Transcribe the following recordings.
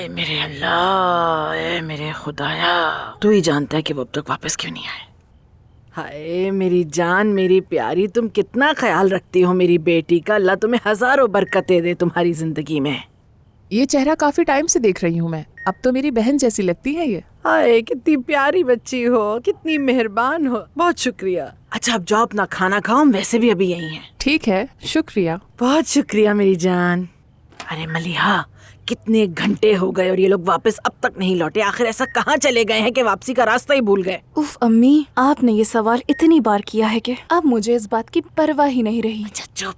मेरे अल्लाह, ए मेरे खुदाया, तू ही जानता है कि वो अब तक वापस क्यों नहीं आए। हाय मेरी जान, मेरी प्यारी, तुम कितना ख्याल रखती हो मेरी बेटी का। अल्लाह तुम्हें हजारों बरकतें दे तुम्हारी जिंदगी में। ये चेहरा काफी टाइम से देख रही हूँ मैं। अब तो मेरी बहन जैसी लगती है ये। हाय कितनी प्यारी बच्ची हो, कितनी मेहरबान हो, बहुत शुक्रिया। अच्छा अब जाओ अपना खाना खाओ, हम वैसे भी अभी यही हैं। ठीक है, शुक्रिया। बहुत शुक्रिया मेरी जान। अरे मलिहा, कितने घंटे हो गए और ये लोग वापस अब तक नहीं लौटे। आखिर ऐसा कहाँ चले गए हैं कि वापसी का रास्ता ही भूल गए। उफ अम्मी, आपने ये सवाल इतनी बार किया है कि अब मुझे इस बात की परवाह ही नहीं रही। अच्छा चुप।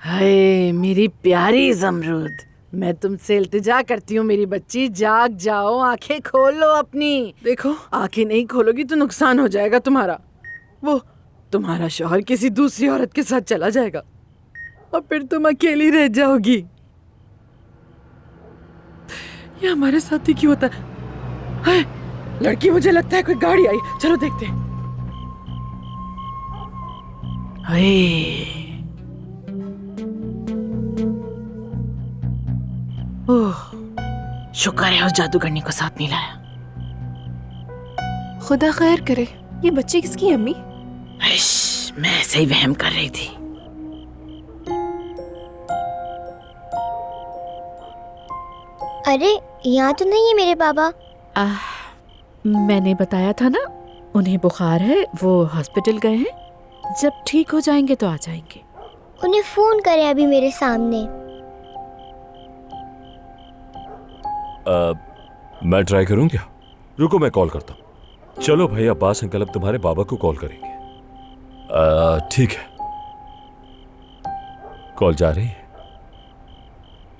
हाय मेरी प्यारी जमरूद, मैं तुमसे इल्तिजा करती हूँ मेरी बच्ची, जाग जाओ, आंखें खोलो अपनी। देखो आंखें नहीं खोलोगी तो नुकसान हो जाएगा तुम्हारा। वो तुम्हारा शौहर किसी दूसरी औरत के साथ चला जाएगा और फिर तुम अकेली रह जाओगी। ये हमारे साथ ही क्यों होता है? हाय लड़की, मुझे लगता है कोई गाड़ी आई, चलो देखते हैं। हाय ओह, शुक्र है उस जादूगरनी को साथ नहीं लाया। खुदा खैर करे। ये बच्ची किसकी है अम्मी? मैं ऐसे ही वहम कर रही थी। अरे यहाँ तो नहीं है मेरे बाबा। मैंने बताया था ना, उन्हें बुखार है, वो हॉस्पिटल गए हैं। जब ठीक हो जाएंगे तो आ जाएंगे। उन्हें फोन करें अभी मेरे सामने। मैं ट्राई करूं क्या? रुको मैं कॉल करता हूं। चलो भाई, अब्बास अंकल अब तुम्हारे बाबा को कॉल करेंगे। ठीक है, कॉल जा रही है।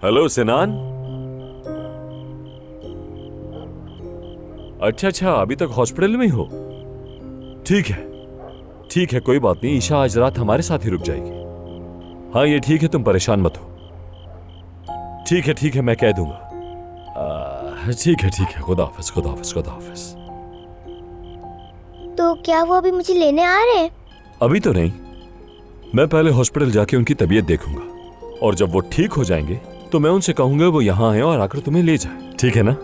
हेलो सिनान। अच्छा, अभी तक हॉस्पिटल में ही हो? ठीक है, कोई बात नहीं। ईशा आज रात हमारे साथ ही रुक जाएगी। हाँ ये ठीक है, तुम परेशान मत हो। ठीक है, मैं कह दूंगा। ठीक है, खुदा हाफिज। तो क्या वो अभी मुझे लेने आ रहे हैं? अभी तो नहीं, मैं पहले हॉस्पिटल जाके उनकी तबीयत देखूंगा और जब वो ठीक हो जाएंगे तो मैं उनसे कहूंगा वो यहाँ आए और आकर तुम्हें ले जाए। ठीक है ना?